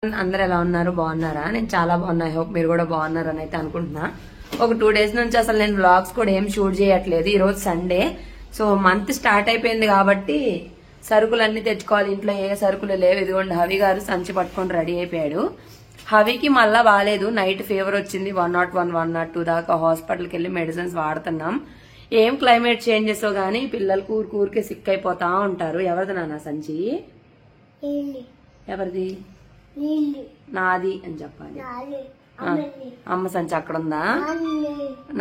అందరు ఎలా ఉన్నారు? బాగున్నారా? నేను చాలా బాగున్నా. ఐ హోప్ మీరు కూడా బాగున్నారని అయితే అనుకుంటున్నా. ఒక 2 డేస్ నుంచి అసలు నేను వ్లాగ్స్ కూడా ఏం షూట్ చేయట్లేదు. ఈ రోజు సండే, సో మంత్ స్టార్ట్ అయిపోయింది కాబట్టి సరుకులన్నీ తెచ్చుకోవాలి. ఇంట్లో ఏ సరుకులు లేవు. ఇదిగోండి హవి గారు సంచి పట్టుకొని రెడీ అయిపోయాడు. హవికి మళ్ళా బాగాలేదు, నైట్ ఫీవర్ వచ్చింది. 101, 102 దాకా హాస్పిటల్కి వెళ్ళి మెడిసిన్స్ వాడుతున్నాం. ఏం క్లైమేట్ చేంజెస్ గానీ పిల్లలు ఊరికే సిక్ అయిపోతా ఉంటారు. ఎవరిది నాన్న సంచి? ఎవరిది? నాది అని చెప్పాలి. అమ్మ సంచి అక్కడ ఉందా?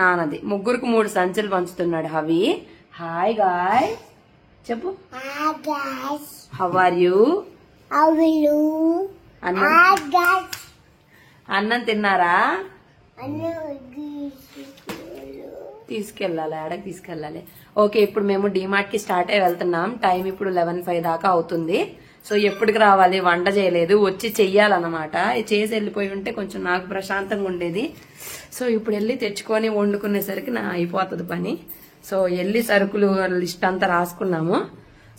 నాన్నది. ముగ్గురికి 3 సంచులు పంచుతున్నాడు హవి. హాయ్ గాయ్ చెప్పు. How are you? అన్నం తిన్నారా? తీసుకెళ్ళాలి, ఆడకి తీసుకెళ్ళాలి. ఓకే, ఇప్పుడు మేము డిమార్ట్ కి స్టార్ట్ అయ్యి వెళ్తున్నాం. టైం ఇప్పుడు 11:05 దాకా అవుతుంది. సో ఎప్పటికి రావాలి? వంట చేయలేదు, వచ్చి చెయ్యాలన్నమాట. చేసి వెళ్ళిపోయి ఉంటే కొంచెం నాకు ప్రశాంతంగా ఉండేది. సో ఇప్పుడు వెళ్ళి తెచ్చుకొని వండుకునేసరికి నా అయిపోతుంది పని. సో వెళ్ళి సరుకులు లిస్ట్ అంతా రాసుకున్నాము.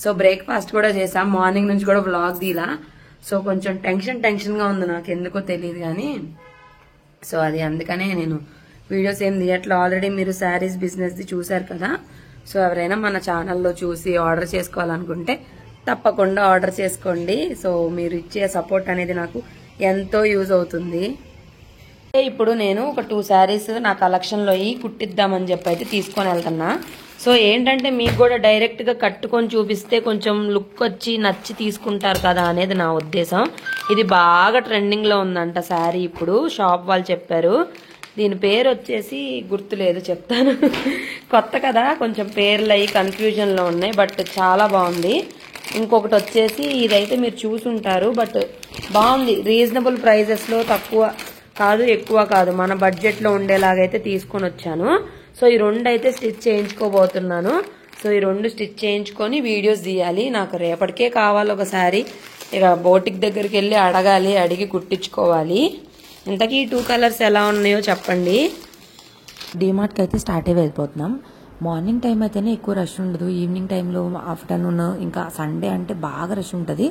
సో బ్రేక్ఫాస్ట్ కూడా చేసాం. మార్నింగ్ నుంచి కూడా వ్లాగ్ దీలా. సో కొంచెం టెన్షన్ గా ఉంది, నాకు ఎందుకో తెలియదు కానీ. సో అది అందుకనే నేను వీడియోస్ ఏం తీయట్లా. ఆల్రెడీ మీరు శారీస్ బిజినెస్ ది చూసారు కదా. సో ఎవరైనా మన ఛానల్లో చూసి ఆర్డర్ చేసుకోవాలనుకుంటే తప్పకుండా ఆర్డర్ చేసుకోండి. సో మీరు ఇచ్చే సపోర్ట్ అనేది నాకు ఎంతో యూజ్ అవుతుంది. ఇప్పుడు నేను ఒక 2 శారీస్ నా కలెక్షన్లో కుట్టిద్దామని చెప్పి అయితే తీసుకొని వెళ్తున్నా. సో ఏంటంటే మీకు కూడా డైరెక్ట్ గా కట్టుకొని చూపిస్తే కొంచెం లుక్ వచ్చి నచ్చి తీసుకుంటారు కదా అనేది నా ఉద్దేశం. ఇది బాగా ట్రెండింగ్ లో ఉందంట శారీ. ఇప్పుడు షాప్ వాళ్ళు చెప్పారు. దీని పేరు వచ్చేసి గుర్తులేదు, చెప్తాను. కొత్త కదా, కొంచెం పేర్లు అయ్యి కన్ఫ్యూజన్ లో ఉన్నాయి. బట్ చాలా బాగుంది. ఇంకొకటి వచ్చేసి ఇదైతే మీరు చూసుంటారు, బట్ బాగుంది. రీజనబుల్ ప్రైజెస్ లో, తక్కువ కాదు ఎక్కువ కాదు, మన బడ్జెట్ లో ఉండేలాగైతే తీసుకొని వచ్చాను. సో ఈ 2 అయితే స్టిచ్ చేయించుకోబోతున్నాను. సో ఈ 2 స్టిచ్ చేయించుకొని వీడియోస్ తీయాలి. నాకు రేపటికే కావాలి ఒకసారి. ఇక బోటిక్ దగ్గరికి వెళ్ళి అడగాలి, అడిగి కుట్టించుకోవాలి. ఇంతకీ 2 కలర్స్ ఎలా ఉన్నాయో చెప్పండి. డిమార్ట్కి అయితే స్టార్ట్ అయ్యి వెళ్ళిపోతున్నాం. మార్నింగ్ టైం అయితేనే ఎక్కువ రష్ ఉండదు. ఈవినింగ్ టైంలో, ఆఫ్టర్నూన్, ఇంకా సండే అంటే బాగా రష్ ఉంటుంది.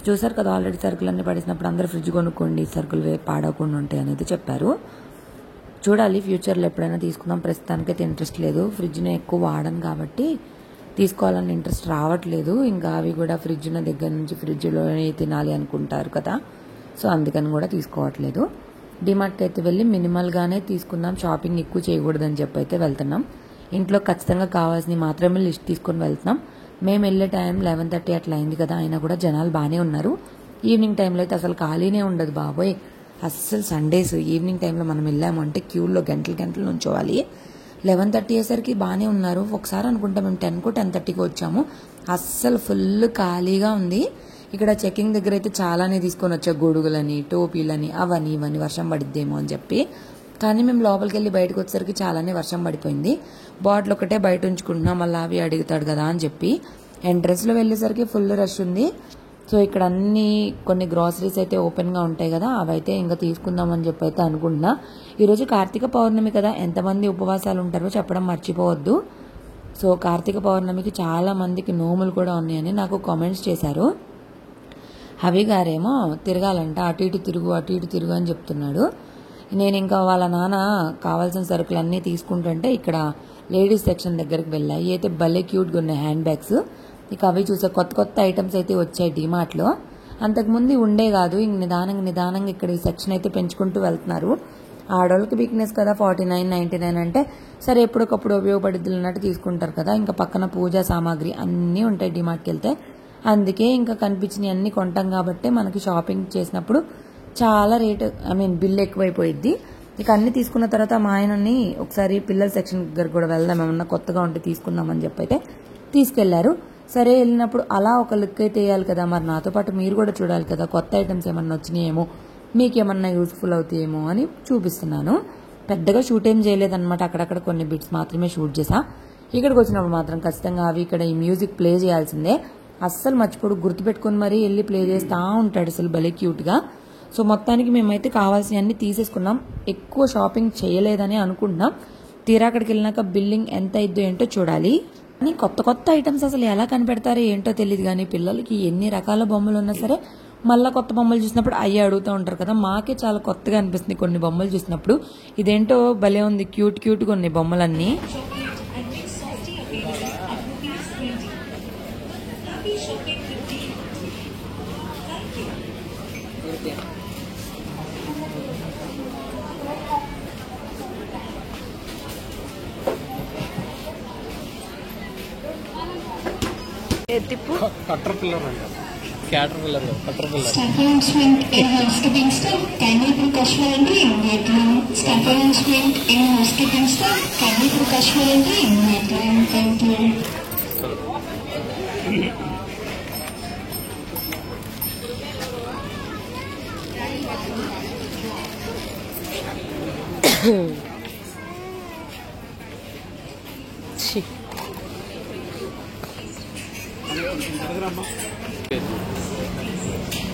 చూసారు కదా, ఆల్రెడీ సరుకులన్నీ పడేసినప్పుడు అందరూ ఫ్రిడ్జ్ కొనుక్కోండి, సరుకులు పాడవకుండా ఉంటాయి అనేది చెప్పారు. చూడాలి ఫ్యూచర్లో ఎప్పుడైనా తీసుకుందాం. ప్రస్తుతానికైతే ఇంట్రెస్ట్ లేదు. ఫ్రిడ్జ్ని ఎక్కువ వాడను కాబట్టి తీసుకోవాలని ఇంట్రెస్ట్ రావట్లేదు. ఇంకా అవి కూడా ఫ్రిడ్జ్ దగ్గర నుంచి ఫ్రిడ్జ్లోనే తినాలి అనుకుంటారు కదా. సో అందుకని కూడా తీసుకోవట్లేదు. డిమార్ట్కి అయితే వెళ్ళి మినిమల్గానే తీసుకుందాం, షాపింగ్ ఎక్కువ చేయకూడదని చెప్పి అయితే వెళ్తున్నాం. ఇంట్లో ఖచ్చితంగా కావాల్సినవి మాత్రమే లిస్ట్ తీసుకొని వెళ్తున్నాం. మేము వెళ్ళే టైం 11:30 అట్లా అయింది కదా, అయినా కూడా జనాలు బాగానే ఉన్నారు. ఈవినింగ్ టైంలో అయితే అసలు ఖాళీనే ఉండదు బాబోయ్. అస్సలు సండేస్ ఈవినింగ్ టైంలో మనం వెళ్ళాము అంటే క్యూలో గంటలు నుంచోవాలి. 11:30 అయ్యేసరికి బాగానే ఉన్నారు. ఒకసారి అనుకుంటా మేము 10కో 10:30కో వచ్చాము. అస్సలు ఫుల్ ఖాళీగా ఉంది. ఇక్కడ చెకింగ్ దగ్గర అయితే చాలానే తీసుకొని వచ్చా, గొడుగులని, టోపీలని, అవని ఇవన్నీ. వర్షం పడిద్దేమో అని చెప్పి. కానీ మేము లోపలికి వెళ్ళి బయటకు వచ్చేసరికి చాలానే వర్షం పడిపోయింది. బాటిల్ ఒకటే బయట ఉంచుకుంటున్నాం, మళ్ళీ అవి అడుగుతాడు కదా అని చెప్పి. ఎంట్రన్స్లో వెళ్ళేసరికి ఫుల్ రష్ ఉంది. సో ఇక్కడ కొన్ని గ్రాసరీస్ అయితే ఓపెన్గా ఉంటాయి కదా, అవైతే ఇంకా తీసుకుందామని చెప్పి అయితే అనుకుంటున్నా. ఈరోజు కార్తీక పౌర్ణమి కదా, ఎంతమంది ఉపవాసాలు ఉంటారో చెప్పడం మర్చిపోవద్దు. సో కార్తీక పౌర్ణమికి చాలా మందికి నోములు కూడా ఉన్నాయని నాకు కామెంట్స్ చేశారు. హవి గారేమో తిరగాలంట, అటు ఇటు తిరుగు అని చెప్తున్నాడు. నేను ఇంకా వాళ్ళ నాన్న కావాల్సిన సరుకులన్నీ తీసుకుంటుంటే ఇక్కడ లేడీస్ సెక్షన్ దగ్గరికి వెళ్ళాయి. అయితే భలే క్యూట్గా ఉన్నాయి హ్యాండ్ బ్యాగ్స్. ఇక అవి చూసే కొత్త ఐటమ్స్ అయితే వచ్చాయి డిమార్ట్లో. అంతకుముందు ఉండే కాదు. ఇంక నిదానంగా ఇక్కడ ఈ సెక్షన్ అయితే పెంచుకుంటూ వెళ్తున్నారు. ఆడవాళ్ళకి వీక్నెస్ కదా, 49.99 అంటే సరే ఎప్పటికప్పుడు ఉపయోగపడుద్ది అన్నట్టు తీసుకుంటారు కదా. ఇంకా పక్కన పూజా సామాగ్రి అన్నీ ఉంటాయి డిమార్ట్కి వెళ్తే. అందుకే ఇంకా కనిపించినవి అన్ని కొంటాం కాబట్టి మనకి షాపింగ్ చేసినప్పుడు చాలా రేటు, బిల్ ఎక్కువైపోయిద్ది. ఇక అన్ని తీసుకున్న తర్వాత మా ఆయనని ఒకసారి పిల్లల సెక్షన్ దగ్గర కూడా వెళ్దాం, ఏమన్నా కొత్తగా ఉంటే తీసుకుందామని చెప్పి అయితే తీసుకెళ్లారు. సరే వెళ్ళినప్పుడు అలా ఒక లుక్ అయితే వేయాలి కదా, మరి నాతో పాటు మీరు కూడా చూడాలి కదా, కొత్త ఐటమ్స్ ఏమన్నా వచ్చినాయేమో, మీకేమన్నా యూస్ఫుల్ అవుతాయేమో అని చూపిస్తున్నాను. పెద్దగా షూట్ ఏం చేయలేదన్నమాట, అక్కడక్కడ కొన్ని బిట్స్ మాత్రమే షూట్ చేసా. ఇక్కడికి వచ్చినప్పుడు మాత్రం ఖచ్చితంగా అవి ఇక్కడ ఈ మ్యూజిక్ ప్లే చేయాల్సిందే. అస్సలు మర్చిపోడు, గుర్తుపెట్టుకుని మరీ వెళ్ళి ప్లే చేస్తూ ఉంటాడు, అసలు భలే క్యూట్గా. సో మొత్తానికి మేమైతే కావాల్సినవన్నీ తీసేసుకున్నాం. ఎక్కువ షాపింగ్ చేయలేదని అనుకుంటున్నాం. తీరా అక్కడికి వెళ్ళినాక బిల్లింగ్ ఎంత అయిద్దో ఏంటో చూడాలి. కానీ కొత్త ఐటమ్స్ అసలు ఎలా కనిపెడతారో ఏంటో తెలియదు. కానీ పిల్లలకి ఎన్ని రకాల బొమ్మలు ఉన్నా సరే మళ్ళీ కొత్త బొమ్మలు చూసినప్పుడు అయ్యి అడుగుతూ ఉంటారు కదా, మాకే చాలా కొత్తగా అనిపిస్తుంది కొన్ని బొమ్మలు చూసినప్పుడు. ఇదేంటో భలే ఉంది, క్యూట్గా ఉన్నాయి బొమ్మలన్నీ. తిప్పు Staff announcement in housekeeping staff. Kindly put casual entry immediately. Staff announcement in housekeeping staff. Kindly put casual entry immediately. Thank you.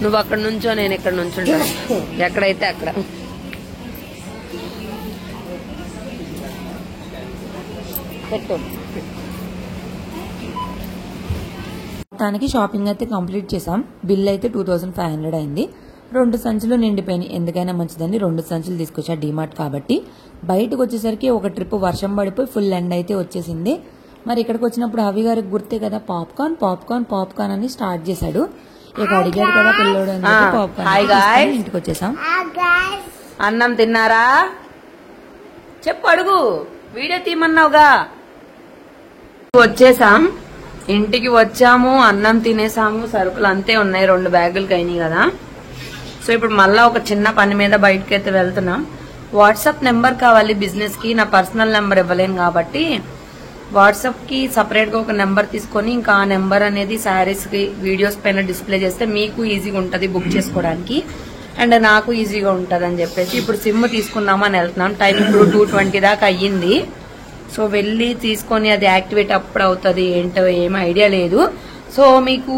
నువ్వు అక్కడ నుంచో, నేను ఇక్కడ నుంచుంటాను, ఎక్కడైతే అక్కడ. మొత్తానికి షాపింగ్ అయితే కంప్లీట్ చేసాం. బిల్ అయితే 2500 అయింది. 2 సంచులు నిండిపోయినాయి. ఎందుకైనా మంచిదని 2 సంచులు తీసుకొచ్చా, డీమార్ట్ కాబట్టి. బయటకు వచ్చేసరికి ఒక ట్రిప్ వర్షం పడిపోయి ఫుల్ ఎండ్ అయితే వచ్చేసింది. మరి ఇక్కడికి వచ్చినప్పుడు హవి గారికి గుర్తే కదా, పాప్కార్న్ అని స్టార్ట్ చేశాడు. ఇక అడిగాడు కదా పిల్లోడు అని పాప్కార్న్ ఇంటికి వచ్చేసాం. అన్నం తిన్నారా చెప్పు, అడుగు, వీడియో తీయమన్నావుగా. వచ్చేసాం, ఇంటికి వచ్చాము, అన్నం తినేసాము, సరుకులు అంతే ఉన్నాయి, 2 బ్యాగులు అయినాయి కదా. సో ఇప్పుడు మళ్ళా ఒక చిన్న పని మీద బయటకి అయితే వెళ్తున్నాం. వాట్సాప్ నెంబర్ కావాలి బిజినెస్ కి, నా పర్సనల్ నెంబర్ ఇవ్వలేను కాబట్టి వాట్సాప్ కి సపరేట్ గా ఒక నెంబర్ తీసుకొని ఇంకా ఆ నెంబర్ అనేది శారీస్ కి వీడియోస్ పైన డిస్ప్లే చేస్తే మీకు ఈజీగా ఉంటది బుక్ చేసుకోవడానికి, అండ్ నాకు ఈజీగా ఉంటది అని చెప్పేసి ఇప్పుడు సిమ్ తీసుకుందామని వెళ్తున్నాం. టైం ఇప్పుడు 2:20 దాకా అయ్యింది. సో వెళ్ళి తీసుకొని అది యాక్టివేట్ అప్పుడు అవుతుంది ఏంటో ఏమీ ఐడియా లేదు. సో మీకు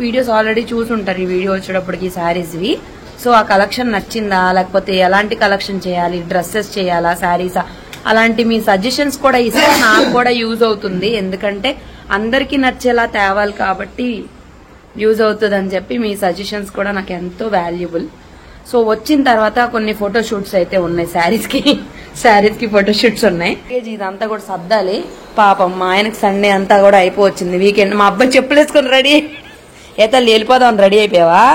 వీడియోస్ ఆల్రెడీ చూసుంటారు ఈ వీడియో వచ్చేటప్పటికి శారీస్వి. సో ఆ కలెక్షన్ నచ్చిందా, లేకపోతే ఎలాంటి కలెక్షన్ చేయాలి, డ్రెస్సెస్ చేయాలా, శారీసా, అలాంటి మీ సజెషన్స్ కూడా ఇస్తే నాకు కూడా యూజ్ అవుతుంది. ఎందుకంటే అందరికీ నచ్చేలా తేవాలి కాబట్టి యూజ్ అవుతుంది అని చెప్పి మీ సజెషన్స్ కూడా నాకు ఎంతో వాల్యుబుల్. సో వచ్చిన తర్వాత కొన్ని ఫోటోషూట్స్ అయితే ఉన్నాయి, శారీస్ కి ఫోటోషూట్స్ ఉన్నాయి. ఇదంతా కూడా సర్దాలి. పాపం మా ఆయనకి సండే అంతా కూడా అయిపోవచ్చింది, వీకెండ్. మా అబ్బాయి చెప్పులేసుకుని రెడీ ఏ తల్లి వెళ్ళిపోదాం, రెడీ అయిపోయావా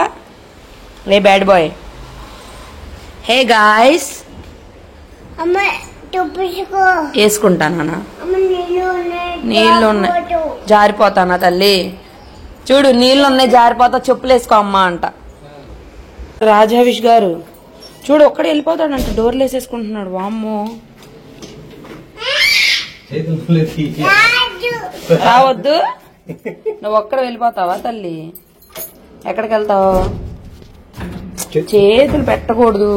రే బ్యాడ్ బాయ్. హే గాయ్స్, వేసుకుంటానా, నీళ్ళు ఉన్నాయి జారిపోతానా తల్లి, చూడు నీళ్ళు ఉన్నాయి జారిపోతా, చెప్పులు వేసుకో అమ్మా అంట. రాజావిష్ గారు చూడు ఒక్కడే వెళ్ళిపోతాడంట, డోర్లు వేసేసుకుంటున్నాడు. వామ్మో, రావద్దు, నువ్వు ఒక్కడ వెళ్ళిపోతావా తల్లి, ఎక్కడికి వెళ్తావు, చేతులు పెట్టకూడదు,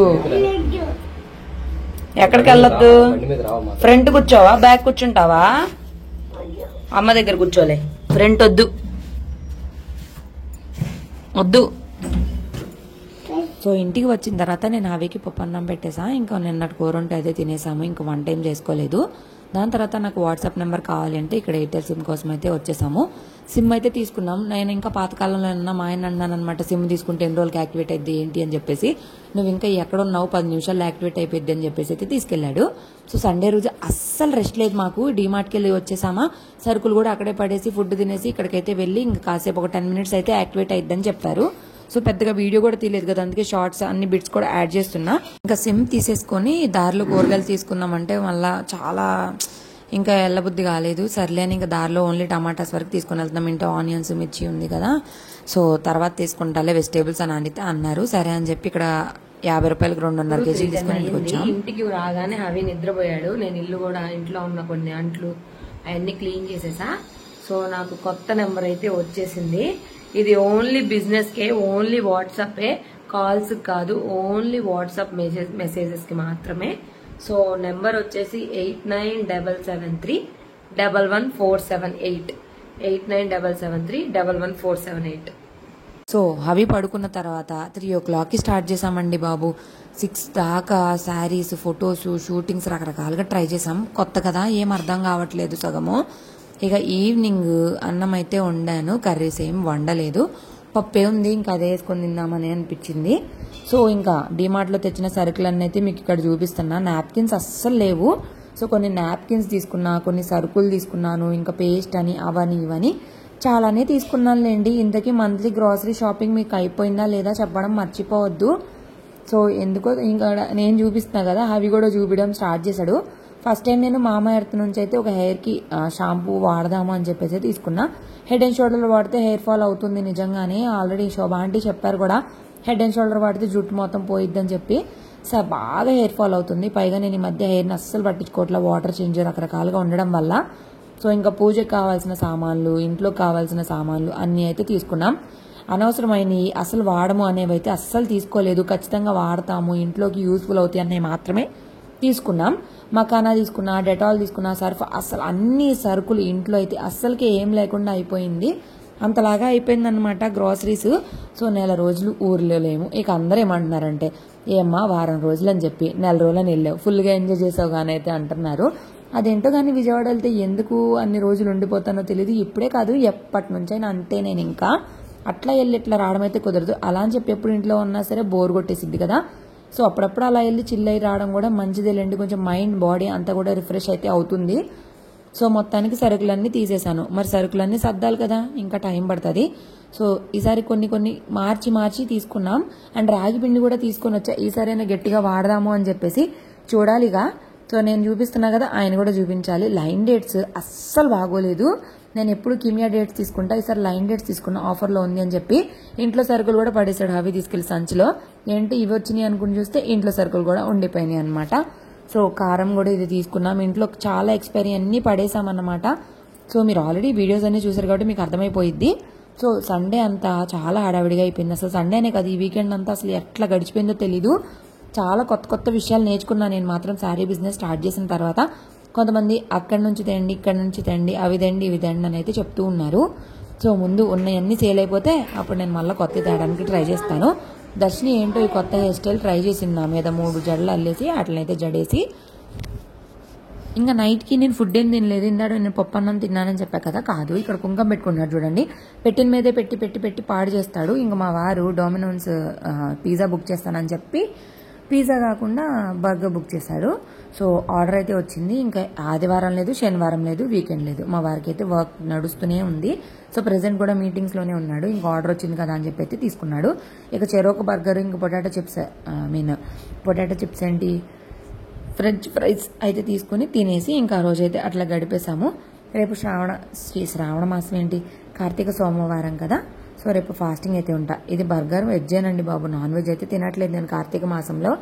ఎక్కడికి వెళ్ళొద్దు, ఫ్రంట్ కూర్చోవా, బ్యాక్ కూర్చుంటావా, అమ్మ దగ్గర కూర్చోలే, ఫ్రంట్ వద్దు వద్దు. సో ఇంటికి వచ్చిన తర్వాత నేను హవికి పప్పన్నం పెట్టేసా. ఇంకా నిన్నటి కూర ఉంటే అదే తినేసాము, ఇంకా వన్ టైం చేసుకోలేదు. దాని తర్వాత నాకు వాట్సాప్ నెంబర్ కావాలి అంటే ఇక్కడ ఎయిర్టెల్ సిమ్ కోసం అయితే వచ్చేసాము. సిమ్ అయితే తీసుకున్నాం. నేను ఇంకా పాతకాలంలో ఉన్నా మా ఆయన అన్నాను అనమాట, సిమ్ తీసుకుంటే ఎన్ని రోజులకి యాక్టివేట్ అయింది ఏంటి అని చెప్పేసి. నువ్వు ఇంకా ఎక్కడ ఉన్నావు, 10 నిమిషాలు యాక్టివేట్ అయిపోద్ది అని చెప్పేసి అయితే తీసుకెళ్లాడు. సో సండే రోజు అస్సలు రెస్ట్ లేదు మాకు. డీమార్ట్కి వెళ్ళి వచ్చేసామా, సరుకులు కూడా అక్కడే పడేసి ఫుడ్ తినేసి ఇక్కడికైతే వెళ్ళి ఇంకా కాసేపు ఒక 10 మినిట్స్ అయితే యాక్టివేట్ అయిద్దని చెప్పారు. సో పెద్దగా వీడియో కూడా తీయలేదు కదా, అందుకే షార్ట్స్ అన్ని బిట్స్ కూడా యాడ్ చేస్తున్నా. ఇంకా సిమ్ తీసేసుకొని దారిలో కూరగాయలు తీసుకున్నామంటే మళ్ళీ చాలా ఇంకా ఎల్లబుద్ధి కాలేదు. సర్లే అని ఇంకా దారిలో ఓన్లీ టమాటాస్ వరకు తీసుకుని వెళ్తున్నాం. ఇంట్లో ఆనియన్స్ మిర్చి ఉంది కదా, సో తర్వాత తీసుకుంటాలే వెజిటేబుల్స్ అని అయితే అన్నారు. సరే అని చెప్పి ఇక్కడ 50 రూపాయలకు 2.5 కేజీలు తీసుకుని ఇంటికి వచ్చాం. ఇంటికి రాగానే అవి నిద్రపోయాడు. నేను ఇల్లు కూడా ఇంట్లో ఉన్న కొన్ని అంట్లు అవన్నీ క్లీన్ చేసేసా. సో నాకు కొత్త నెంబర్ అయితే వచ్చేసింది. ఇది ఓన్లీ బిజినెస్ కే, ఓన్లీ వాట్సాప్, కాల్స్ కాదు, ఓన్లీ వాట్సాప్ మెసేజెస్ కి మాత్రమే. సో నెంబర్ వచ్చేసి 8977311478 8977311478. సో హవి పడుకున్న తర్వాత 3 o'clockకి స్టార్ట్ చేసామండి బాబు. 6 దాకా శారీస్, ఫొటోస్, షూటింగ్స్ రకరకాలుగా ట్రై చేసాం. కొత్త కదా, ఏం అర్థం కావట్లేదు సగము. ఇక ఈవినింగ్ అన్నం అయితే వండాను, కర్రీస్ ఏం వండలేదు. పప్పే ఉంది, ఇంకా అదే వేసుకొని తిందామని అనిపించింది. సో ఇంకా డిమార్ట్లో తెచ్చిన సరుకులన్నీ అయితే మీకు ఇక్కడ చూపిస్తున్నా. నాప్కిన్స్ అస్సలు లేవు. సో కొన్ని నాప్కిన్స్ తీసుకున్నా, కొన్ని సరుకులు తీసుకున్నాను, ఇంకా పేస్ట్ అని అవని ఇవని చాలానే తీసుకున్నానులేండి. ఇంతకీ మంత్లీ గ్రాసరీ షాపింగ్ మీకు అయిపోయిందా లేదా చెప్పడం మర్చిపోవద్దు. సో ఎందుకో ఇంకా నేను చూపిస్తున్నా కదా, అవి కూడా చూపించడం స్టార్ట్ చేశాడు. ఫస్ట్ టైం నేను మామా ఎర్త్ నుంచి అయితే ఒక హెయిర్కి షాంపూ వాడదాము అని చెప్పేసి తీసుకున్నా. హెడ్ అండ్ షోల్డర్ వాడితే హెయిర్ ఫాల్ అవుతుంది నిజంగానే. ఆల్రెడీ శోభా ఆంటీ చెప్పారు కూడా, హెడ్ అండ్ షోల్డర్ వాడితే జుట్టు మొత్తం పోయిద్దని చెప్పి. సార్ బాగా హెయిర్ ఫాల్ అవుతుంది. పైగా నేను ఈ మధ్య హెయిర్ని అస్సలు పట్టించుకోవట్లా, వాటర్ చేంజ్ రకరకాలుగా ఉండడం వల్ల. సో ఇంకా పూజకి కావాల్సిన సామాన్లు, ఇంట్లోకి కావాల్సిన సామాన్లు అన్నీ అయితే తీసుకున్నాం. అనవసరమైనవి అసలు వాడము అనేవి అయితే అస్సలు తీసుకోలేదు. ఖచ్చితంగా వాడతాము, ఇంట్లోకి యూస్ఫుల్ అవుతాయి అన్నవి మాత్రమే తీసుకున్నాం. మకానా తీసుకున్నా, డెటాల్ తీసుకున్నా, సర్ఫ్, అస్సలు అన్ని సరుకులు ఇంట్లో అయితే అస్సలకి ఏం లేకుండా అయిపోయింది. అంతలాగా అయిపోయిందనమాట గ్రాసరీస్. సో నెల రోజులు ఊర్లో లేము. ఇక అందరూ ఏమంటున్నారంటే, ఏమ్మా వారం రోజులు అని చెప్పి నెల రోజులని వెళ్ళావు, ఫుల్గా ఎంజాయ్ చేసావు కానీ అయితే అంటున్నారు. అదేంటో కానీ విజయవాడ వెళ్తే ఎందుకు అన్ని రోజులు ఉండిపోతానో తెలియదు. ఇప్పుడే కాదు, ఎప్పటి నుంచైనా అంతే. నేను ఇంకా అట్లా వెళ్ళి ఇట్లా రావడం అయితే కుదరదు. అలా అని చెప్పి ఎప్పుడు ఇంట్లో ఉన్నా సరే బోర్ కొట్టేసిద్ది కదా. సో అప్పుడప్పుడు అలా వెళ్ళి చిల్ అయి రావడం కూడా మంచిదేలేండి. కొంచెం మైండ్ బాడీ అంతా కూడా రిఫ్రెష్ అయితే అవుతుంది. సో మొత్తానికి సరుకులన్నీ తీసేశాను. మరి సరుకులన్నీ సర్దాలి కదా, ఇంకా టైం పడుతుంది. సో ఈసారి కొన్ని మార్చి తీసుకున్నాం. అండ్ రాగి పిండి కూడా తీసుకొని వచ్చా. ఈసారైనా గట్టిగా వాడదాము అని చెప్పేసి చూడాలిగా. సో నేను చూపిస్తున్నా కదా, ఆయన కూడా చూపించాలి. లైన్ డేట్స్ అస్సలు బాగోలేదు. నేను ఎప్పుడు కిమియా డేట్స్ తీసుకుంటా, ఈసారి లైన్ డేట్స్ తీసుకున్నా, ఆఫర్లో ఉంది అని చెప్పి. ఇంట్లో సరుకులు కూడా పడేశాడు అవి తీసుకెళ్లి సంచిలో. ఏంటి ఇవి వచ్చినాయి అనుకుని చూస్తే ఇంట్లో సరుకులు కూడా ఉండిపోయినాయి అనమాట. సో కారం కూడా ఇది తీసుకున్నాం. ఇంట్లో చాలా ఎక్స్పైరీ అన్నీ పడేసామన్నమాట. సో మీరు ఆల్రెడీ వీడియోస్ అన్నీ చూసారు కాబట్టి మీకు అర్థమైపోయిద్ది. సో సండే అంతా చాలా హడావిడిగా అయిపోయింది. అసలు సండేనే కదా, ఈ వీకెండ్ అంతా అసలు ఎట్లా గడిచిపోయిందో తెలీదు. చాలా కొత్త విషయాలు నేర్చుకున్నాను నేను మాత్రం శారీ బిజినెస్ స్టార్ట్ చేసిన తర్వాత. కొంతమంది అక్కడి నుంచి తెండి, ఇక్కడి నుంచి తెండి, అవి తెండి ఇవి తెండి అని అయితే చెప్తూ ఉన్నారు. సో ముందు ఉన్నవన్నీ సేల్ అయిపోతే అప్పుడు నేను మళ్ళీ కొత్త తేడానికి ట్రై చేస్తాను. దర్శిని ఏంటో ఈ కొత్త హెయిర్ స్టైల్ ట్రై చేసింది. నా మీద 3 జడలు అల్లేసి అట్లనైతే జడేసి. ఇంకా నైట్కి నేను ఫుడ్ ఏం తినలేదు. ఇందాడు నేను పప్పు అన్నం తిన్నానని చెప్పా కదా, కాదు ఇక్కడ కుంకం పెట్టుకున్నాడు చూడండి. పెట్టిన మీదే పెట్టి పాడు చేస్తాడు. ఇంకా మా వారు డొమినోస్ పిజ్జా బుక్ చేస్తానని చెప్పి పిజ్జా కాకుండా బర్గర్ బుక్ చేశాడు. సో ఆర్డర్ అయితే వచ్చింది. ఇంకా ఆదివారం లేదు, శనివారం లేదు, వీకెండ్ లేదు. మా వారికి అయితే వర్క్ నడుస్తూనే ఉంది. సో ప్రెసెంట్ కూడా మీటింగ్స్లోనే ఉన్నాడు. ఇంకా ఆర్డర్ వచ్చింది కదా అని చెప్పి అయితే తీసుకున్నాడు. ఇక చెరోక బర్గర్, ఇంకా పొటాటో చిప్స్ ఏంటి ఫ్రెంచ్ ఫ్రైస్ అయితే తీసుకుని తినేసి ఇంకా ఆ రోజైతే అట్లా గడిపేశాము. రేపు శ్రావణ మాసం ఏంటి, కార్తీక సోమవారం కదా. సో రేపు ఫాస్టింగ్ అయితే ఉంటా. ఇది బర్గర్ వెజ్జేనండి బాబు, నాన్ వెజ్ అయితే తినట్లేదు నేను కార్తీక మాసంలో.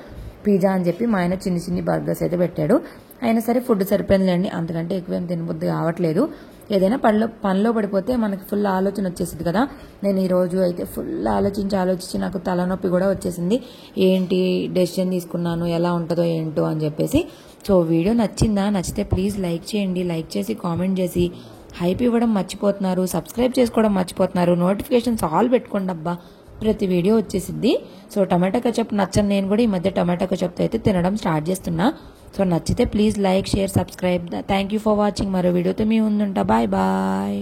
పిజ్జా అని చెప్పి మా ఆయన చిన్ని బర్గర్స్ అయితే పెట్టాడు. అయినా సరే ఫుడ్ సరిపోయిందండి, అంతకంటే ఎక్కువేం తినబుద్ధి కావట్లేదు. ఏదైనా పనిలో పడిపోతే మనకి ఫుల్ ఆలోచన వచ్చేసింది కదా. నేను ఈరోజు అయితే ఫుల్ ఆలోచించి నాకు తలనొప్పి కూడా వచ్చేసింది. ఏంటి డెసిషన్ తీసుకున్నాను, ఎలా ఉంటుందో ఏంటో అని చెప్పేసి. సో వీడియో నచ్చితే ప్లీజ్ లైక్ చేయండి. లైక్ చేసి కామెంట్ చేసి హైప్ ఇవ్వడం మర్చిపోతున్నారు, సబ్స్క్రైబ్ చేసుకోవడం మర్చిపోతున్నారు, నోటిఫికేషన్స్ ఆల్ పెట్టుకోండి అబ్బా, ప్రతి వీడియో వచ్చేసిద్ది. సో టమాటా కెచప్ నచ్చని నేను కూడా ఈ మధ్య టమాటా కెచప్ అయితే తినడం స్టార్ట్ చేస్తున్నా. సో నచ్చితే please like, share, subscribe. Thank you for watching. మరో వీడియోతో మీ ముందుంటా. బాయ్.